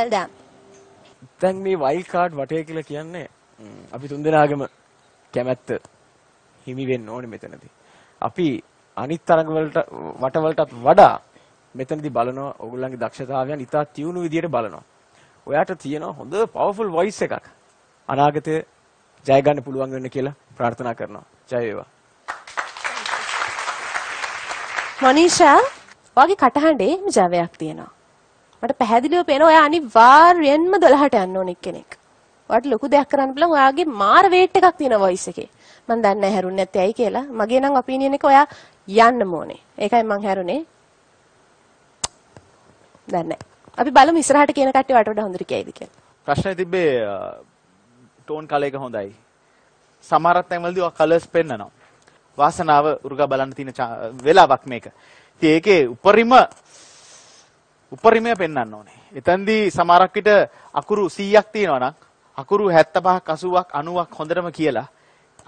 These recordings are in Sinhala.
Well done. දැන් මේ wild card වටේ කියලා කියන්නේ අපි තුන්දෙනාගේම කැමැත්ත හිමි වෙන්න ඕනේ මෙතනදී. අපි අනිත් තරඟ වලට වටවලටත් වඩා මෙතනදී බලනවා ඔයගොල්ලන්ගේ දක්ෂතාවයන් ඉතා තියුණු විදියට බලනවා. ඔයාට තියෙන හොඳ powerful voice එකක්. අනාගතයේ ජය ගන්න පුළුවන් වෙන්න කියලා ප්‍රාර්ථනා කරනවා. ජය වේවා. මනීෂා, ඔයාගේ කටහඬේ ජවයක් තියෙනවා. මට පැහැදිලිව පේනවා ඔයා අනිවාර්යෙන්ම 12ට යන්න ඕන කෙනෙක්. ඔයාට ලොකු දෙයක් කරන්න බලන් ඔයාගේ මාර වේට් එකක් තියෙන වොයිස් එකේ. මම දන්නේ නැහැ හැරුන්නේ නැත්තේ ඇයි කියලා. මගේ නම් ඔපිනියන් එක ඔයා යන්නම ඕනේ. ඒකයි මං හැරුනේ. දන්නේ නැහැ. අපි බලමු ඉස්සරහට කියන කට්ටිය වට වඩා හොඳට කියයිද කියලා. ප්‍රශ්නේ තිබ්බේ ටෝන් කලර් එක හොඳයි. සමහරක් තැන්වලදී ඔය කලර්ස් පෙන්නනවා. වාසනාව උරුගා බලන්න තියෙන වෙලාවක් මේක. ඉතින් ඒකේ උපරිමය පෙන්වන්න ඕනේ. එතෙන්දී සමහරක් විට අකුරු 100ක් තියෙනවා නම් අකුරු 75ක් 80ක් 90ක් හොඳටම කියලා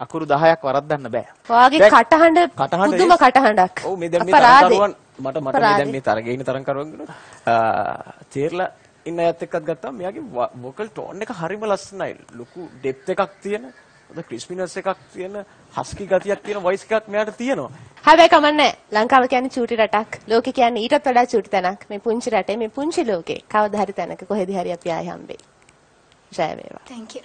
අකුරු 10ක් වරද්දන්න බෑ. ඔයාගේ කටහඬ පුදුම කටහඬක්. ඔව් මේ දැන් මේ තරංකරුවන් මට මේ දැන් මේ තරගේ ඉන්න තරංකරුවන් තේරලා ඉන්න අයත් එක්කත් ගත්තාම මෙයාගේ වොකල් ටෝන් එක හරිම ලස්සනයි. ලොකු ඩෙප්ත් එකක් තියෙන, හොඳ ක්‍රිස්පිනස් එකක් තියෙන, හස්කි ගතියක් තියෙන වොයිස් එකක් මෙයාට තියෙනවා. හැබැයි කමන්නේ ලංකාව කියන්නේ චූටි රටක්. ලෝකේ කියන්නේ ඊටත් වඩා චූටි තැනක්. මේ පුංචි රටේ මේ පුංචි ලෝකේ කවදා හරි තැනක කොහෙද හරි අපි ආයෙ හම්බෙයි. ජය වේවා. Thank you.